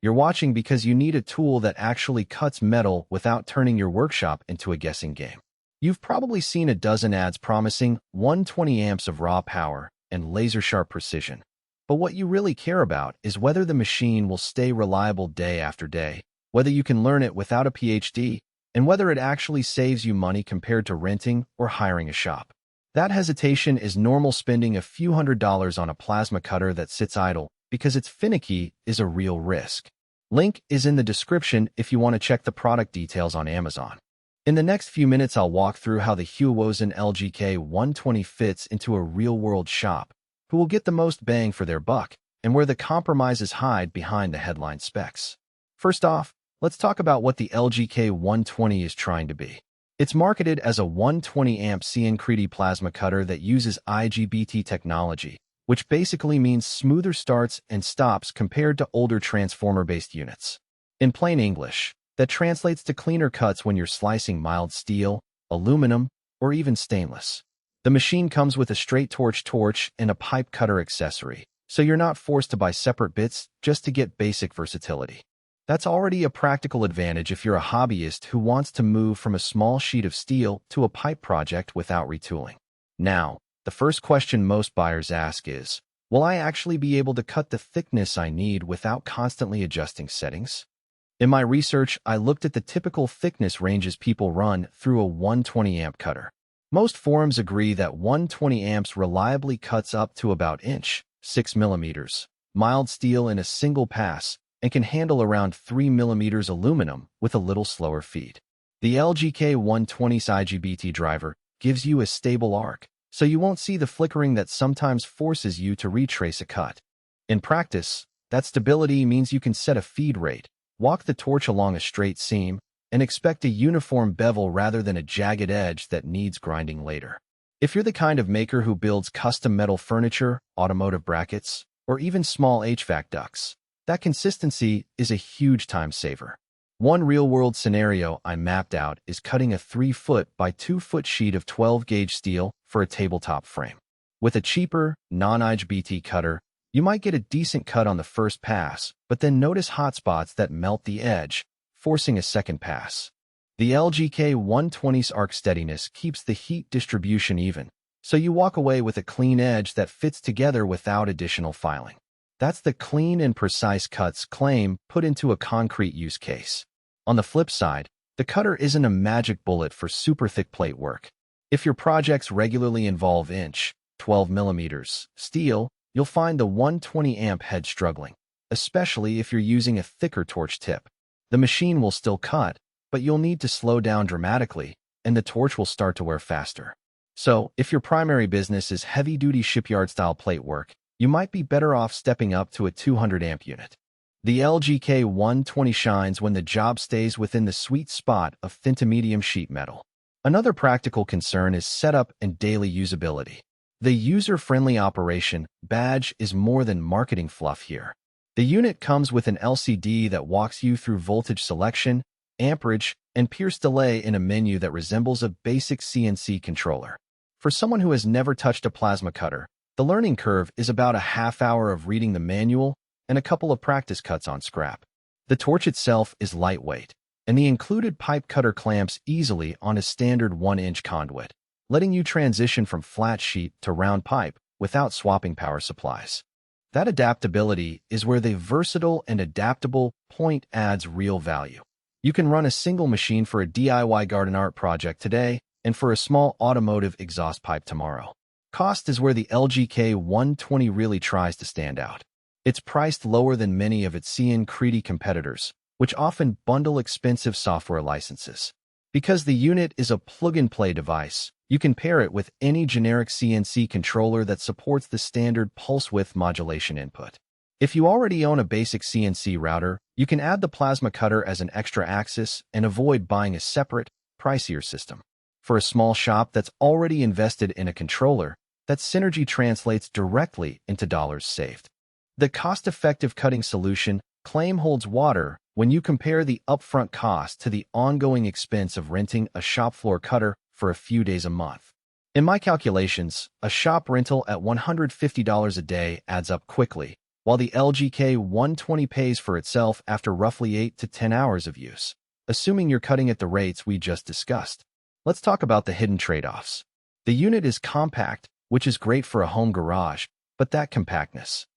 You're watching because you need a tool that actually cuts metal without turning your workshop into a guessing game. You've probably seen a dozen ads promising 120 amps of raw power and laser-sharp precision. But what you really care about is whether the machine will stay reliable day after day, whether you can learn it without a PhD, and whether it actually saves you money compared to renting or hiring a shop. That hesitation is normal. Spending a few $100s on a plasma cutter that sits idle because it's finicky is a real risk. Link is in the description if you want to check the product details on Amazon. In the next few minutes, I'll walk through how the Huawei LGK 120 fits into a real-world shop, who will get the most bang for their buck, and where the compromises hide behind the headline specs. First off, let's talk about what the LGK 120 is trying to be. It's marketed as a 120 amp CNC plasma cutter that uses IGBT technology, which basically means smoother starts and stops compared to older transformer-based units. In plain English, that translates to cleaner cuts when you're slicing mild steel, aluminum, or even stainless. The machine comes with a straight torch and a pipe cutter accessory, so you're not forced to buy separate bits just to get basic versatility. That's already a practical advantage if you're a hobbyist who wants to move from a small sheet of steel to a pipe project without retooling. Now, the first question most buyers ask is, will I actually be able to cut the thickness I need without constantly adjusting settings? In my research, I looked at the typical thickness ranges people run through a 120 amp cutter. Most forums agree that 120 amps reliably cuts up to about 6 millimeters, mild steel in a single pass, and can handle around 3 millimeters aluminum with a little slower feed. The LGK 120's IGBT driver gives you a stable arc, so you won't see the flickering that sometimes forces you to retrace a cut. In practice, that stability means you can set a feed rate, walk the torch along a straight seam, and expect a uniform bevel rather than a jagged edge that needs grinding later. If you're the kind of maker who builds custom metal furniture, automotive brackets, or even small HVAC ducts, that consistency is a huge time saver. One real-world scenario I mapped out is cutting a 3-foot by 2-foot sheet of 12-gauge steel for a tabletop frame. With a cheaper, non-IGBT cutter, you might get a decent cut on the first pass, but then notice hotspots that melt the edge, forcing a second pass. The LGK 120's arc steadiness keeps the heat distribution even, so you walk away with a clean edge that fits together without additional filing. That's the clean and precise cuts claim put into a concrete use case. On the flip side, the cutter isn't a magic bullet for super thick plate work. If your projects regularly involve 12 millimeters steel, you'll find the 120 amp head struggling, especially if you're using a thicker torch tip. The machine will still cut, but you'll need to slow down dramatically, and the torch will start to wear faster. So, if your primary business is heavy-duty shipyard-style plate work, you might be better off stepping up to a 200 amp unit. The LGK 120 shines when the job stays within the sweet spot of thin to medium sheet metal. Another practical concern is setup and daily usability. The user-friendly operation badge is more than marketing fluff here. The unit comes with an LCD that walks you through voltage selection, amperage, and pierce delay in a menu that resembles a basic CNC controller. For someone who has never touched a plasma cutter, the learning curve is about a half hour of reading the manual and a couple of practice cuts on scrap. The torch itself is lightweight, and the included pipe cutter clamps easily on a standard 1-inch conduit, letting you transition from flat sheet to round pipe without swapping power supplies. That adaptability is where the versatile and adaptable point adds real value. You can run a single machine for a DIY garden art project today and for a small automotive exhaust pipe tomorrow. Cost is where the LGK 120 really tries to stand out. It's priced lower than many of its CNC competitors, which often bundle expensive software licenses. Because the unit is a plug-and-play device, you can pair it with any generic CNC controller that supports the standard pulse width modulation input. If you already own a basic CNC router, you can add the plasma cutter as an extra axis and avoid buying a separate, pricier system. For a small shop that's already invested in a controller, that synergy translates directly into dollars saved. The cost-effective cutting solution claim holds water when you compare the upfront cost to the ongoing expense of renting a shop floor cutter for a few days a month. In my calculations, a shop rental at $150 a day adds up quickly, while the LGK 120 pays for itself after roughly 8 to 10 hours of use, assuming you're cutting at the rates we just discussed. Let's talk about the hidden trade-offs. The unit is compact, which is great for a home garage, but that compactness